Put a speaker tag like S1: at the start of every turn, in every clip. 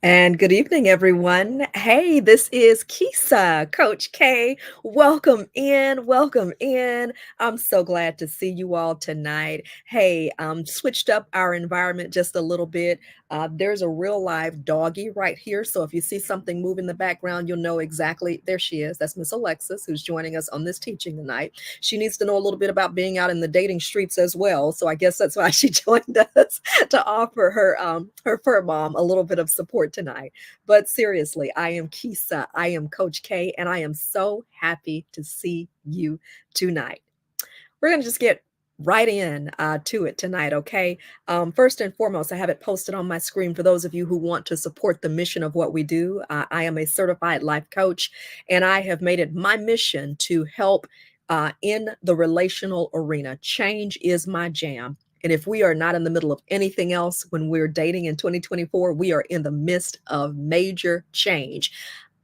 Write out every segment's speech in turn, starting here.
S1: And good evening, everyone. Hey, this is Kisa, Coach K. Welcome in. Welcome in. I'm so glad to see you all tonight. Hey, switched up our environment just a little bit. There's a real live doggy right here. So if you see something move in the background, you'll know exactly. There she is. That's Miss Alexis, who's joining us on this teaching tonight. She needs to know a little bit about being out in the dating streets as well. So I guess that's why she joined us to offer her fur mom a little bit of support tonight. But seriously, I am Kisa. I am Coach K, and I am so happy to see you tonight. We're going to just get right in to it tonight, okay? First and foremost, I have it posted on my screen for those of you who want to support the mission of what we do. I am a certified life coach, and I have made it my mission to help in the relational arena. Change is my jam. And if we are not in the middle of anything else when we're dating in 2024, we are in the midst of major change.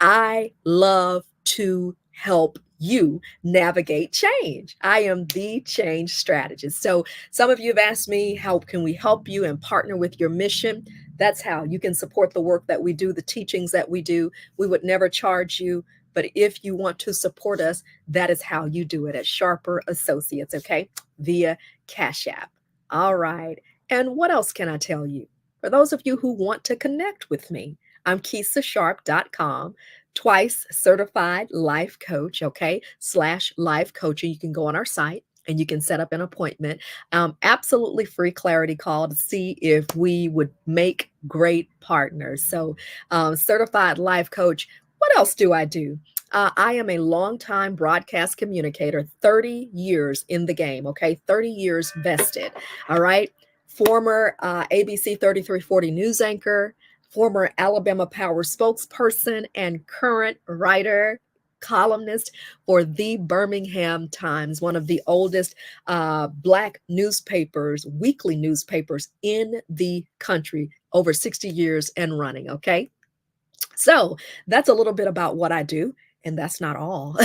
S1: I love to help you navigate change. I am the change strategist. So some of you have asked me, how can we help you and partner with your mission? That's how you can support the work that we do, the teachings that we do. We would never charge you. But if you want to support us, that is how you do it at Sharper Associates, okay? Via Cash App. All right. And what else can I tell you? For those of you who want to connect with me, I'm KisaSharp.com, twice certified life coach, okay, / life coaching. You can go on our site and you can set up an appointment. Absolutely free clarity call to see if we would make great partners. So, certified life coach. What else do I do? I am a longtime broadcast communicator, 30 years in the game, okay? 30 years vested, all right? Former ABC 3340 news anchor, former Alabama Power spokesperson, and current writer, columnist for the Birmingham Times, one of the oldest Black newspapers, weekly newspapers in the country, over 60 years and running, okay? So that's a little bit about what I do. And that's not all.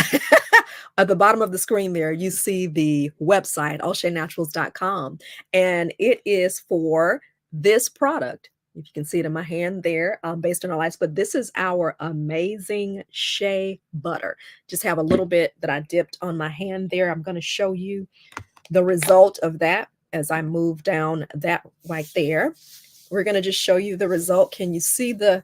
S1: At the bottom of the screen there, you see the website, allshaynaturals.com. And it is for this product. If you can see it in my hand there, based on our lights. But this is our amazing shea butter. Just have a little bit that I dipped on my hand there. I'm going to show you the result of that as I move down that right there. We're going to just show you the result. Can you see the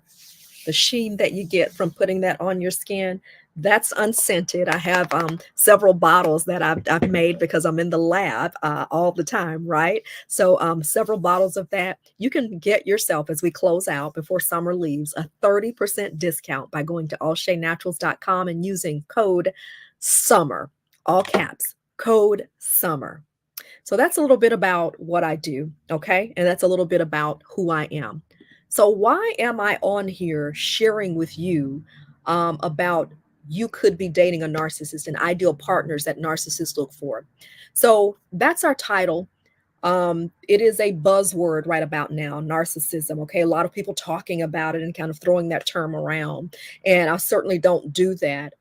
S1: sheen that you get from putting that on your skin? That's unscented. I have several bottles that I've made because I'm in the lab all the time, right? So several bottles of that. You can get yourself, as we close out before summer leaves, a 30% discount by going to allshaynaturals.com and using code SUMMER, all caps, code SUMMER. So that's a little bit about what I do, okay? And that's a little bit about who I am. So why am I on here sharing with you about you could be dating a narcissist and ideal partners that narcissists look for? So that's our title. It is a buzzword right about now, narcissism. Okay, a lot of people talking about it and kind of throwing that term around, and I certainly don't do that.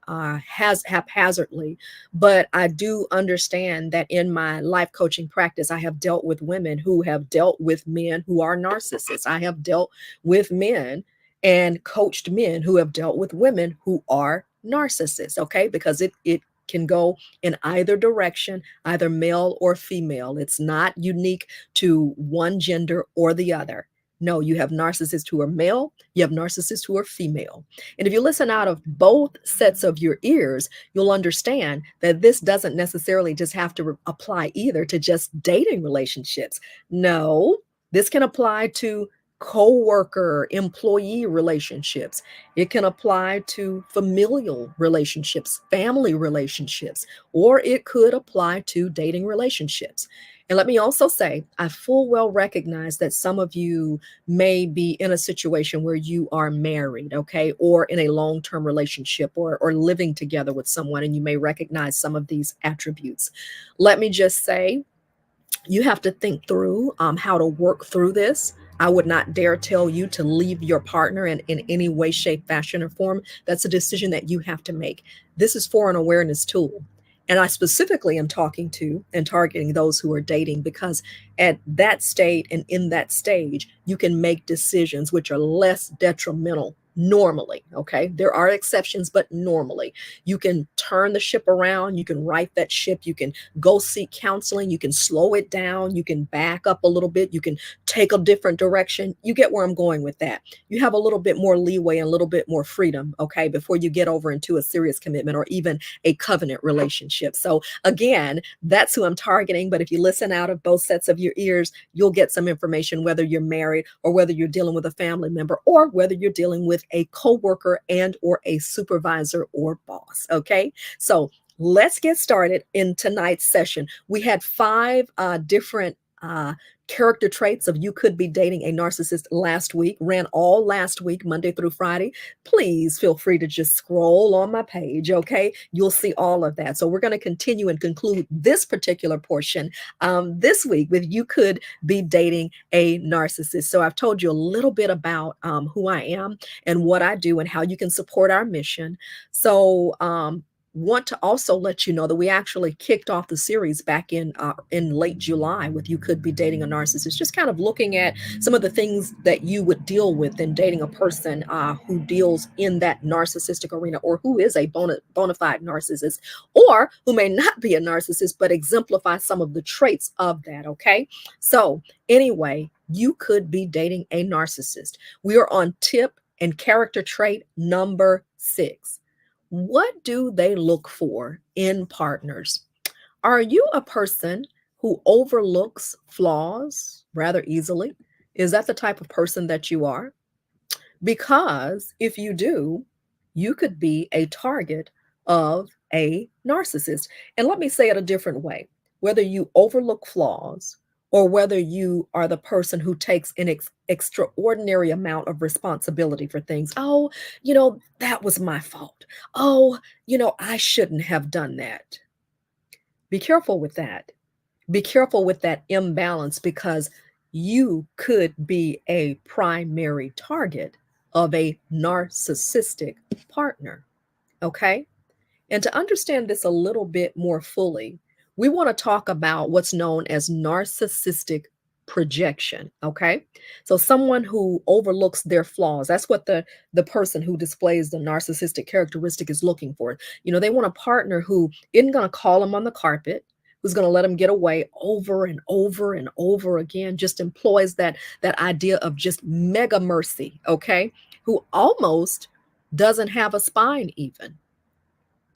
S1: Has haphazardly, but I do understand that in my life coaching practice, I have dealt with women who have dealt with men who are narcissists. I have dealt with men and coached men who have dealt with women who are narcissists. Okay, because it can go in either direction, either male or female. It's not unique to one gender or the other. No, you have narcissists who are male, you have narcissists who are female. And if you listen out of both sets of your ears, you'll understand that this doesn't necessarily just have to apply either to just dating relationships. No, this can apply to co-worker, employee relationships. It can apply to familial relationships, family relationships, or it could apply to dating relationships. And let me also say, I full well recognize that some of you may be in a situation where you are married, okay, or in a long-term relationship or living together with someone, and you may recognize some of these attributes. Let me just say, you have to think through how to work through this. I would not dare tell you to leave your partner in any way, shape, fashion, or form. That's a decision that you have to make. This is for an awareness tool. And I specifically am talking to and targeting those who are dating because at that state and in that stage, you can make decisions which are less detrimental normally. Okay. There are exceptions, but normally you can turn the ship around. You can right that ship. You can go seek counseling. You can slow it down. You can back up a little bit. You can take a different direction. You get where I'm going with that. You have a little bit more leeway and a little bit more freedom. Okay. Before you get over into a serious commitment or even a covenant relationship. So again, that's who I'm targeting. But if you listen out of both sets of your ears, you'll get some information, whether you're married or whether you're dealing with a family member or whether you're dealing with a coworker and or a supervisor or boss. Okay. So let's get started in tonight's session. We had five different character traits of you could be dating a narcissist last week, ran all last week, Monday through Friday. Please feel free to just scroll on my page, okay? You'll see all of that. So we're going to continue and conclude this particular portion this week with you could be dating a narcissist. So I've told you a little bit about who I am and what I do and how you can support our mission. So want to also let you know that we actually kicked off the series back in late July with you could be dating a narcissist, just kind of looking at some of the things that you would deal with in dating a person who deals in that narcissistic arena or who is a bona fide narcissist or who may not be a narcissist but exemplify some of the traits of that. Okay, so anyway, you could be dating a narcissist. We are on tip and character trait number 6. What do they look for in partners? Are you a person who overlooks flaws rather easily? Is that the type of person that you are? Because if you do, you could be a target of a narcissist. And let me say it a different way. Whether you overlook flaws or whether you are the person who takes an extraordinary amount of responsibility for things. Oh, that was my fault. Oh, I shouldn't have done that. Be careful with that. Be careful with that imbalance because you could be a primary target of a narcissistic partner. Okay. And to understand this a little bit more fully, we want to talk about what's known as narcissistic projection. Okay. So someone who overlooks their flaws, that's what the person who displays the narcissistic characteristic is looking for. They want a partner who isn't going to call them on the carpet, who's going to let them get away over and over and over again, just employs that idea of just mega mercy. Okay. Who almost doesn't have a spine even.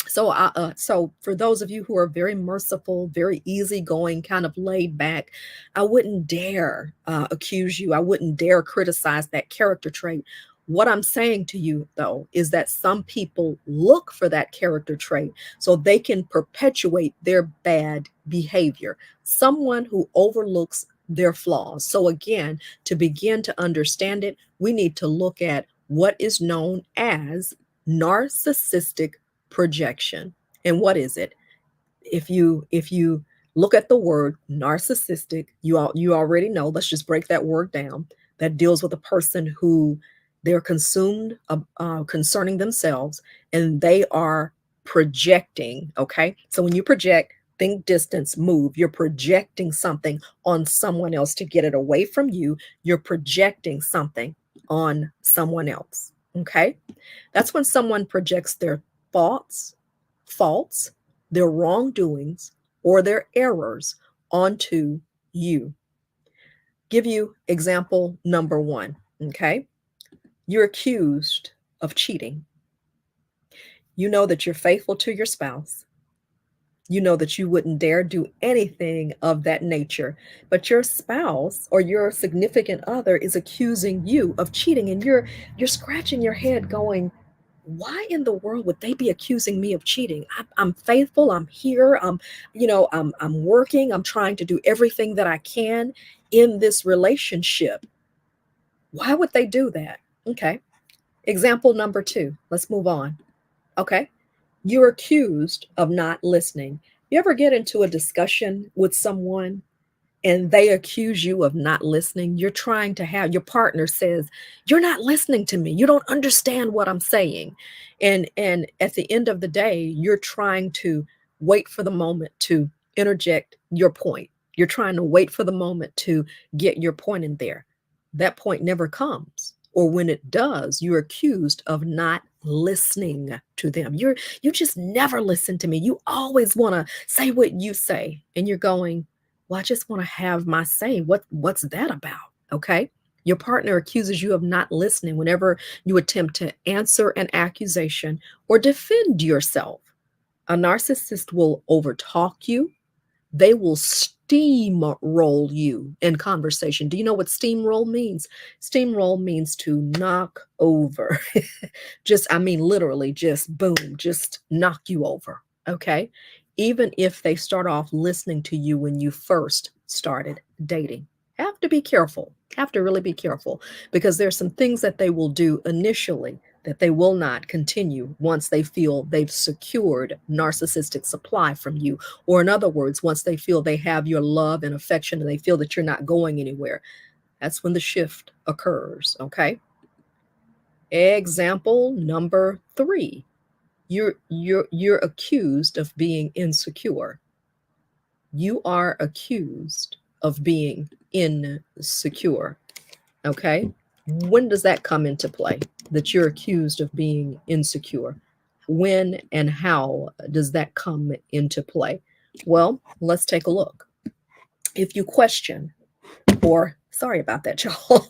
S1: So for those of you who are very merciful, very easygoing, kind of laid back, I wouldn't dare accuse you. I wouldn't dare criticize that character trait. What I'm saying to you, though, is that some people look for that character trait so they can perpetuate their bad behavior. Someone who overlooks their flaws. So again, to begin to understand it, we need to look at what is known as narcissistic projection. And what is it? If you look at the word narcissistic, you already know. Let's just break that word down. That deals with a person who they're consumed concerning themselves, and they are projecting. Okay, so when you project, think distance, move. You're projecting something on someone else to get it away from you. You're projecting something on someone else. Okay, that's when someone projects their thoughts, faults, their wrongdoings, or their errors onto you. Give you example number 1. Okay. You're accused of cheating. You know that you're faithful to your spouse. You know that you wouldn't dare do anything of that nature, but your spouse or your significant other is accusing you of cheating, and you're scratching your head going, why in the world would they be accusing me of cheating? I'm faithful. I'm here. I'm working. I'm trying to do everything that I can in this relationship. Why would they do that? Okay. Example number 2. Let's move on. Okay. You're accused of not listening. You ever get into a discussion with someone and they accuse you of not listening? You're trying to have your partner says, you're not listening to me. You don't understand what I'm saying. And at the end of the day, you're trying to wait for the moment to interject your point. You're trying to wait for the moment to get your point in there. That point never comes. Or when it does, you're accused of not listening to them. You just never listen to me. You always want to say what you say. And you're going, well, I just want to have my say. What's that about? Okay. Your partner accuses you of not listening whenever you attempt to answer an accusation or defend yourself. A narcissist will overtalk you. They will steamroll you in conversation. Do you know what steamroll means? Steamroll means to knock over. Just, I mean, literally, just boom, just knock you over. Okay. Even if they start off listening to you when you first started dating, have to be careful, have to really be careful, because there's some things that they will do initially that they will not continue once they feel they've secured narcissistic supply from you. Or, in other words, once they feel they have your love and affection and they feel that you're not going anywhere, that's when the shift occurs. Okay. Example number 3. You're accused of being insecure. You are accused of being insecure. Okay. When does that come into play? That you're accused of being insecure? When and how does that come into play? Well, let's take a look. If you question, or sorry about that, y'all,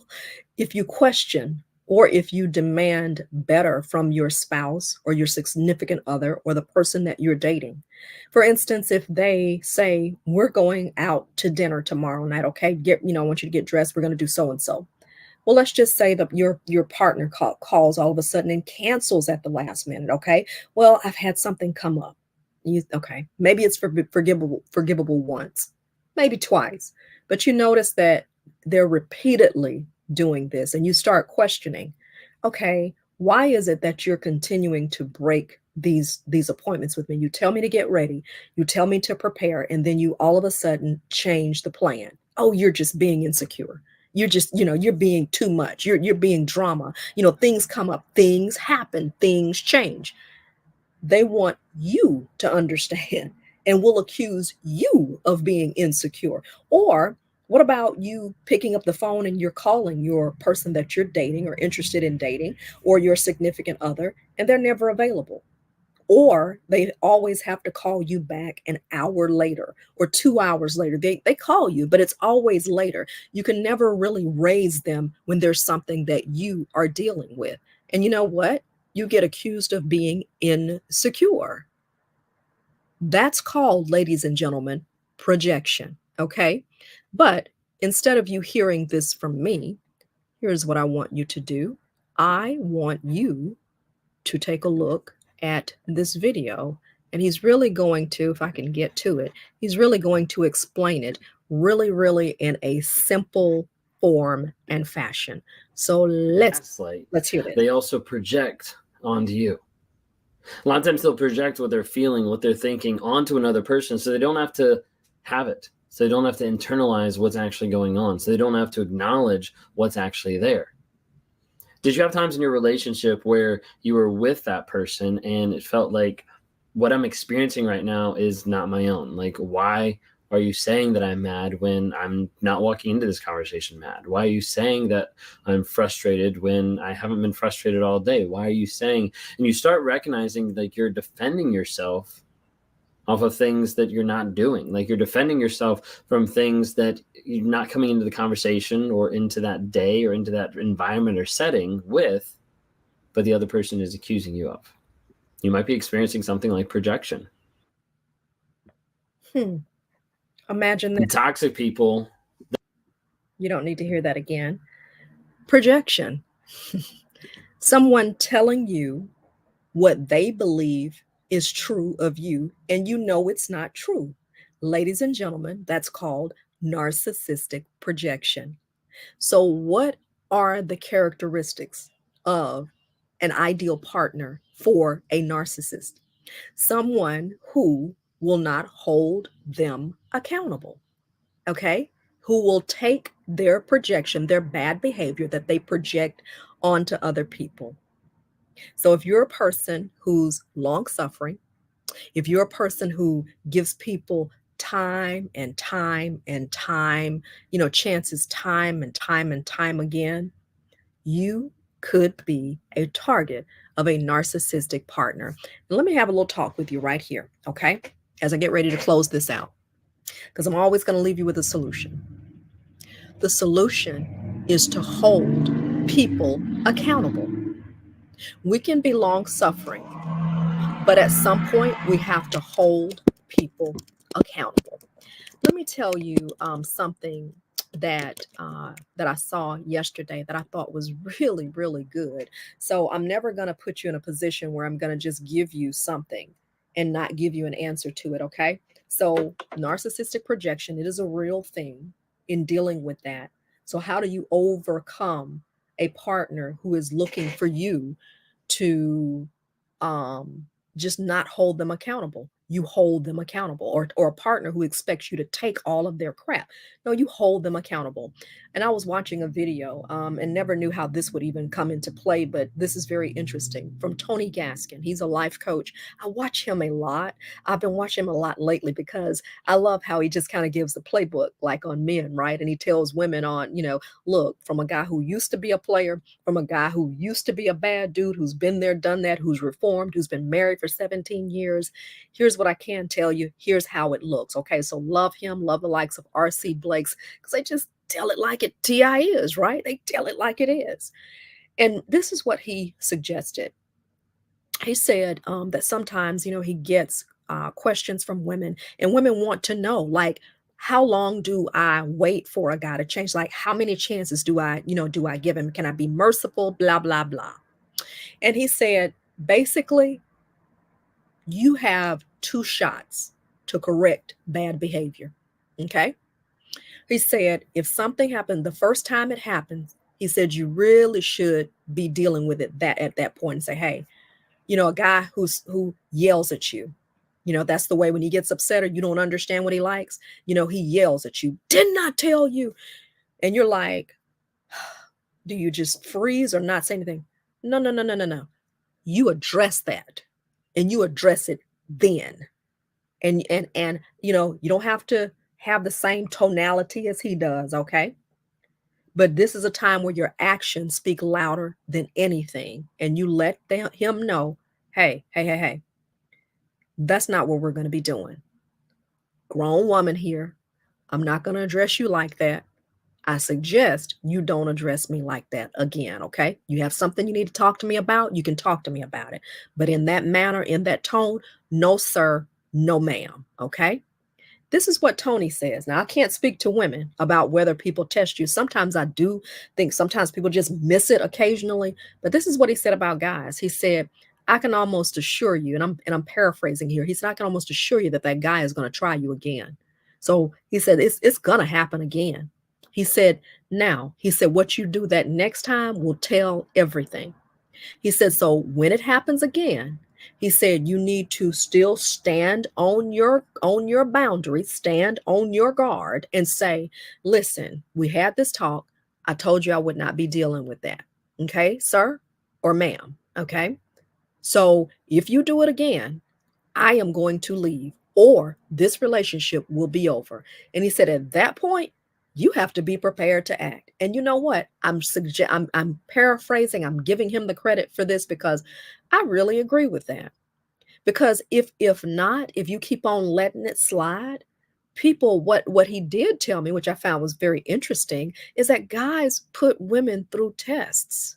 S1: if you question or if you demand better from your spouse or your significant other or the person that you're dating. For instance, if they say, we're going out to dinner tomorrow night, okay, I want you to get dressed, we're going to do so and so. Well, let's just say that your partner calls all of a sudden and cancels at the last minute. Okay, well, I've had something come up. Okay, maybe it's forgivable once, maybe twice, but you notice that they're repeatedly doing this, and you start questioning. Okay, why is it that you're continuing to break these appointments with me? You tell me to get ready, you tell me to prepare, and then you all of a sudden change the plan. Oh, you're just being insecure. You're just, you're being too much. You're being drama. Things come up, things happen, things change. They want you to understand and will accuse you of being insecure. Or what about you picking up the phone and you're calling your person that you're dating or interested in dating, or your significant other, and they're never available? Or they always have to call you back an hour later or 2 hours later. They call you, but it's always later. You can never really raise them when there's something that you are dealing with. And you know what? You get accused of being insecure. That's called, ladies and gentlemen, projection. Okay. But instead of you hearing this from me, here's what I want you to do. I want you to take a look at this video, and he's really going to, if I can get to it, he's really going to explain it really in a simple form and fashion. So let's hear this.
S2: They also project onto you. A lot of times they'll project what they're feeling, what they're thinking onto another person, so they don't have to have it. So they don't have to internalize what's actually going on. So they don't have to acknowledge what's actually there. Did you have times in your relationship where you were with that person and it felt like, what I'm experiencing right now is not my own? Like, why are you saying that I'm mad when I'm not walking into this conversation mad? Why are you saying that I'm frustrated when I haven't been frustrated all day? Why are you saying? And you start recognizing like you're defending yourself off of things that you're not doing. Like you're defending yourself from things that you're not coming into the conversation or into that day or into that environment or setting with, but the other person is accusing you of. You might be experiencing something like projection.
S1: Imagine that.
S2: Toxic people.
S1: You don't need to hear that again. Projection. Someone telling you what they believe is true of you, and you know it's not true. Ladies and gentlemen, that's called narcissistic projection. So, what are the characteristics of an ideal partner for a narcissist? Someone who will not hold them accountable, okay? Who will take their projection, their bad behavior that they project onto other people. So if you're a person who's long suffering, If you're a person who gives people time and time and time, chances time and time and time again, you could be a target of a narcissistic partner. And let me have a little talk with you right here, okay? As I get ready to close this out, because I'm always going to leave you with a solution. The solution is to hold people accountable. We can be long suffering, but at some point, we have to hold people accountable. Let me tell you something that I saw yesterday that I thought was really, really good. So I'm never going to put you in a position where I'm going to just give you something and not give you an answer to it. Okay. So narcissistic projection, it is a real thing in dealing with that. So how do you overcome a partner who is looking for you to um, just not hold them accountable? You hold them accountable, or a partner who expects you to take all of their crap. No, you hold them accountable. And I was watching a video and never knew how this would even come into play, but this is very interesting, from Tony Gaskin. He's a life coach. I watch him a lot. I've been watching him a lot lately because I love how he just kind of gives the playbook like on men, right? And he tells women on, look, from a guy who used to be a player, from a guy who used to be a bad dude, who's been there, done that, who's reformed, who's been married for 17 years. Here's what I can tell you. Here's how it looks. Okay. So love him, love the likes of R.C. Blake's, because they just tell it like it TI is, right? They tell it like it is. And this is what he suggested. He said that sometimes, he gets questions from women, and women want to know, like, how long do I wait for a guy to change? Like, how many chances do I give him? Can I be merciful? Blah, blah, blah. And he said, basically, you have two shots to correct bad behavior. Okay. He said, if something happened the first time it happens, he said, you really should be dealing with it at that point and say, hey, a guy who yells at you, that's the way when he gets upset or you don't understand what he likes, he yells at you, did not tell you. And you're like, do you just freeze or not say anything? No, no, no, no, no, no. You address that, and you address it then. And you don't have to have the same tonality as he does, okay? But this is a time where your actions speak louder than anything, and you let him know, hey, hey, hey, hey, that's not what we're going to be doing. Grown woman here. I'm not going to address you like that. I suggest you don't address me like that again, okay? You have something you need to talk to me about, you can talk to me about it. But in that manner, in that tone, no, sir, no, ma'am, okay? This is what Tony says. Now, I can't speak to women about whether people test you. Sometimes I do think sometimes people just miss it occasionally. But this is what he said about guys. He said, I can almost assure you, and I'm paraphrasing here. He said, I can almost assure you that that guy is going to try you again. So he said, it's going to happen again. He said, what you do that next time will tell everything. He said, so when it happens again, he said, you need to still stand on your boundaries, stand on your guard, and say, listen, we had this talk. I told you I would not be dealing with that. Okay, sir or ma'am. Okay. So if you do it again, I am going to leave, or this relationship will be over. And he said, at that point, you have to be prepared to act. And you know what? I'm paraphrasing. I'm giving him the credit for this because I really agree with that. Because if not, if you keep on letting it slide, people, what he did tell me, which I found was very interesting, is that guys put women through tests.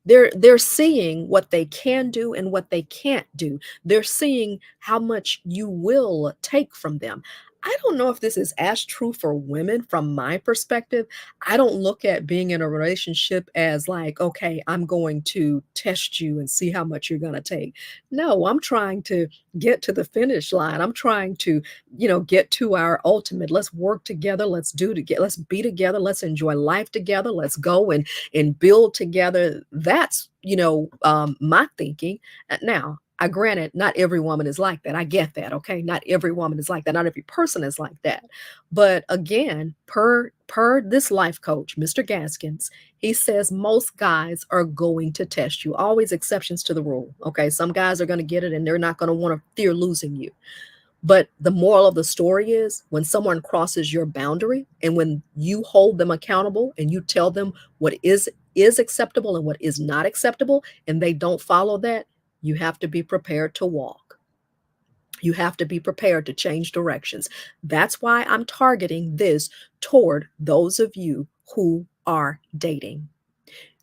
S1: They're seeing what they can do and what they can't do. They're seeing how much you will take from them. I don't know if this is as true for women from my perspective. I don't look at being in a relationship as like, okay, I'm going to test you and see how much you're going to take. No, I'm trying to get to the finish line. I'm trying to, get to our ultimate. Let's work together. Let's be together. Let's enjoy life together. Let's go and build together. That's, my thinking. Now, I granted, not every woman is like that. I get that, okay? Not every woman is like that. Not every person is like that. But again, per this life coach, Mr. Gaskins, he says most guys are going to test you. Always exceptions to the rule. Okay. Some guys are going to get it and they're not going to want to fear losing you. But the moral of the story is when someone crosses your boundary and when you hold them accountable and you tell them what is acceptable and what is not acceptable and they don't follow that, you have to be prepared to walk. You have to be prepared to change directions. That's why I'm targeting this toward those of you who are dating.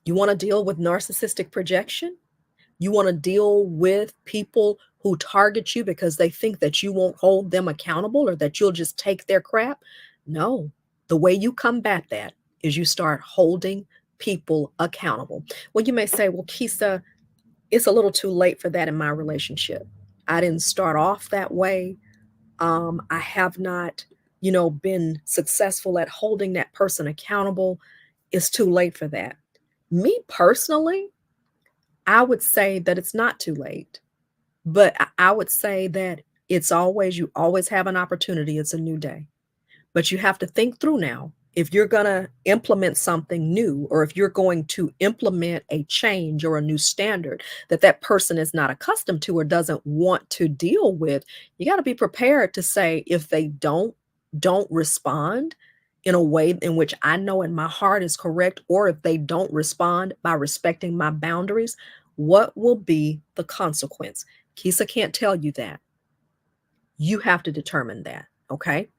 S1: You want to deal with narcissistic projection? You want to deal with people who target you because they think that you won't hold them accountable or that you'll just take their crap? No. The way you combat that is you start holding people accountable. Well, you may say, well, Kisa, it's a little too late for that in my relationship. I didn't start off that way. I have not, been successful at holding that person accountable. It's too late for that. Me personally, I would say that it's not too late, but I would say that you always have an opportunity. It's a new day. But you have to think through now. If you're going to implement something new, or if you're going to implement a change or a new standard that that person is not accustomed to or doesn't want to deal with, you got to be prepared to say if they don't respond in a way in which I know in my heart is correct, or if they don't respond by respecting my boundaries, what will be the consequence? Kisa can't tell you that. You have to determine that. Okay.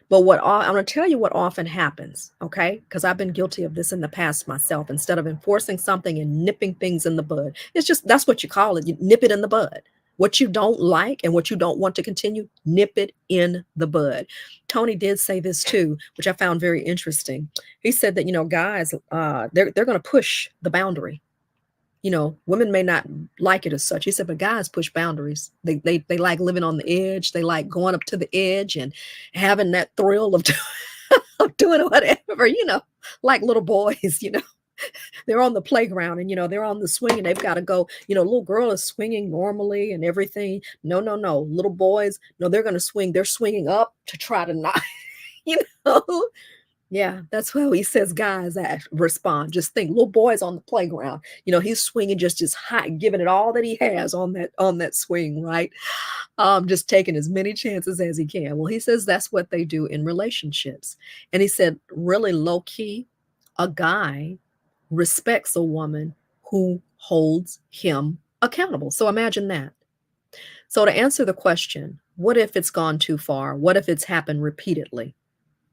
S1: But I'm going to tell you what often happens, okay? Because I've been guilty of this in the past myself. Instead of enforcing something and nipping things in the bud, it's just that's what you call it. You nip it in the bud. What you don't like and what you don't want to continue, nip it in the bud. Tony did say this too, which I found very interesting. He said that guys, they're going to push the boundary. Women may not like it as such. He said, but guys push boundaries. They like living on the edge. They like going up to the edge and having that thrill of, of doing whatever, like little boys, they're on the playground and, they're on the swing and they've got to go, little girl is swinging normally and everything. No, no, no. Little boys, no, they're going to swing. They're swinging up to try to not, you know, yeah, that's how he says guys act, respond. Just think, little boy's on the playground. He's swinging just high, giving it all that he has on that swing, right? Just taking as many chances as he can. Well, he says that's what they do in relationships, and he said, really low key, a guy respects a woman who holds him accountable. So imagine that. So to answer the question, what if it's gone too far? What if it's happened repeatedly?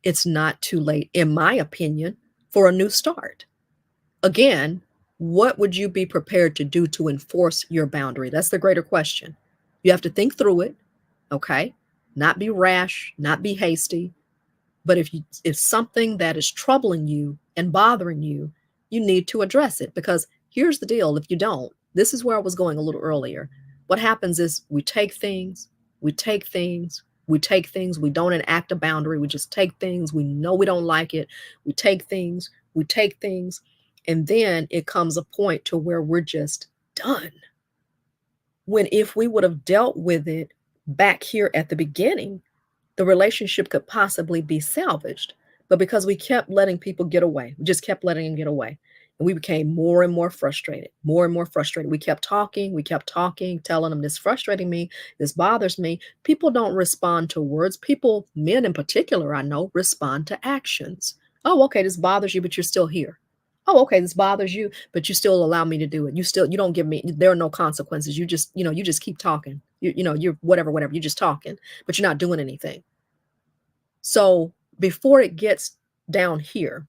S1: It's not too late, in my opinion, for a new start. Again, what would you be prepared to do to enforce your boundary? That's the greater question. You have to think through it, okay? Not be rash, not be hasty. But if something that is troubling you and bothering you, you need to address it, because here's the deal. If you don't, this is where I was going a little earlier. What happens is we take things, we don't enact a boundary. We just take things. We know we don't like it. We take things. And then it comes a point to where we're just done. When if we would have dealt with it back here at the beginning, the relationship could possibly be salvaged. But because we kept letting people get away, we just kept letting them get away. And we became more and more frustrated, more and more frustrated. We kept talking, telling them this frustrating me, this bothers me. People don't respond to words. People, men in particular, I know, respond to actions. Oh, okay, this bothers you, but you're still here. Oh, okay, this bothers you, but you still allow me to do it. You don't give me, there are no consequences. You just keep talking. You're whatever, you're just talking, but you're not doing anything. So before it gets down here,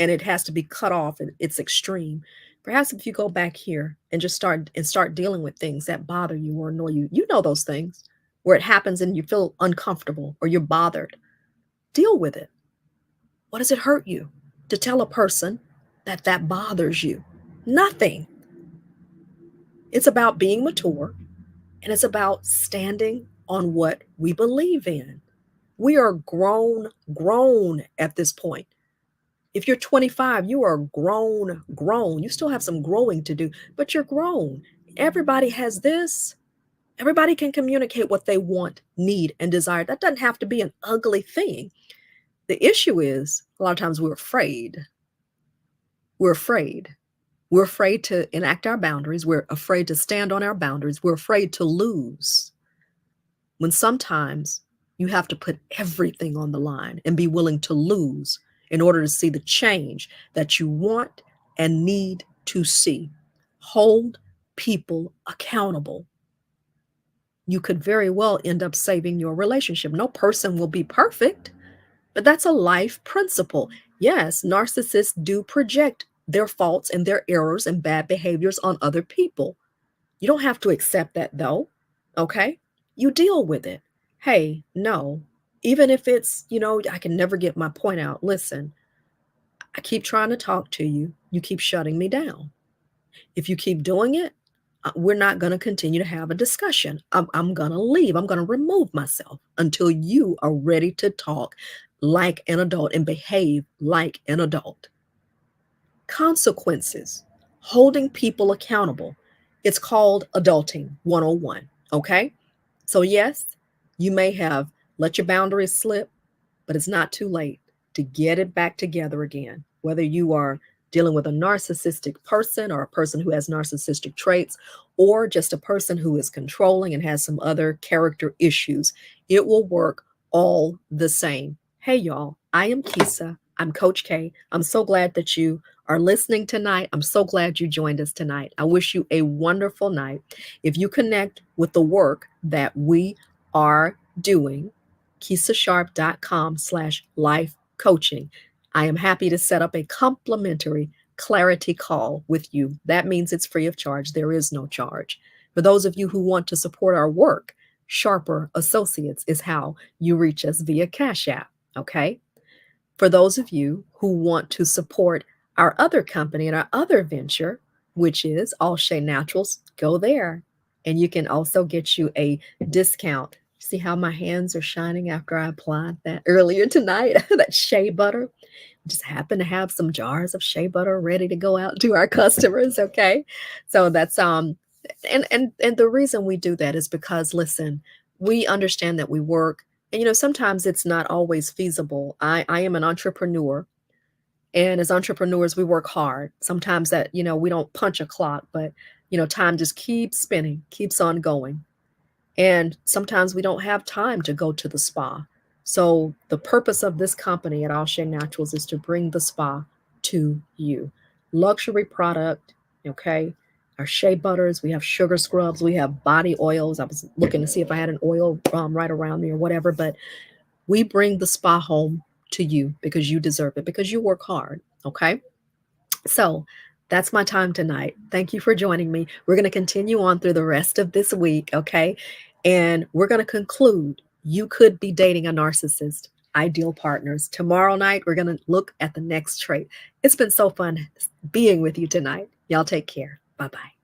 S1: and it has to be cut off and it's extreme. Perhaps if you go back here and just start dealing with things that bother you or annoy you, those things where it happens and you feel uncomfortable or you're bothered, deal with it. What does it hurt you to tell a person that bothers you? Nothing. It's about being mature, and it's about standing on what we believe in. We are grown at this point. If you're 25, you are grown. You still have some growing to do, but you're grown. Everybody has this. Everybody can communicate what they want, need, and desire. That doesn't have to be an ugly thing. The issue is a lot of times we're afraid. We're afraid. We're afraid to enact our boundaries. We're afraid to stand on our boundaries. We're afraid to lose. When sometimes you have to put everything on the line and be willing to lose in order to see the change that you want and need to see. Hold people accountable. You could very well end up saving your relationship. No person will be perfect, but that's a life principle. Yes, narcissists do project their faults and their errors and bad behaviors on other people. You don't have to accept that though. Okay? You deal with it. Hey, no. Even if it's, I can never get my point out. Listen, I keep trying to talk to you. You keep shutting me down. If you keep doing it, we're not going to continue to have a discussion. I'm going to leave. I'm going to remove myself until you are ready to talk like an adult and behave like an adult. Consequences, holding people accountable. It's called adulting 101. Okay. So, yes, you may have let your boundaries slip, but it's not too late to get it back together again. Whether you are dealing with a narcissistic person or a person who has narcissistic traits, or just a person who is controlling and has some other character issues, it will work all the same. Hey, y'all, I am Kisa. I'm Coach K. I'm so glad that you are listening tonight. I'm so glad you joined us tonight. I wish you a wonderful night. If you connect with the work that we are doing, KisaSharp.com/life coaching. I am happy to set up a complimentary clarity call with you. That means it's free of charge. There is no charge. For those of you who want to support our work, Sharper Associates is how you reach us via Cash App. Okay. For those of you who want to support our other company and our other venture, which is All Shea Naturals, go there. And you can also get you a discount. See how my hands are shining after I applied that earlier tonight, that shea butter. Just happen to have some jars of shea butter ready to go out to our customers. Okay. So that's and the reason we do that is because listen, we understand that we work and sometimes it's not always feasible. I am an entrepreneur, and as entrepreneurs we work hard. Sometimes that we don't punch a clock, but time just keeps spinning, keeps on going. And sometimes we don't have time to go to the spa. So the purpose of this company at All Shea Naturals is to bring the spa to you. Luxury product, okay? Our shea butters, we have sugar scrubs, we have body oils. I was looking to see if I had an oil right around me or whatever, but we bring the spa home to you because you deserve it, because you work hard, okay? So that's my time tonight. Thank you for joining me. We're going to continue on through the rest of this week, okay? And we're going to conclude. You could be dating a narcissist. Ideal partners. Tomorrow night, we're going to look at the next trait. It's been so fun being with you tonight. Y'all take care. Bye bye.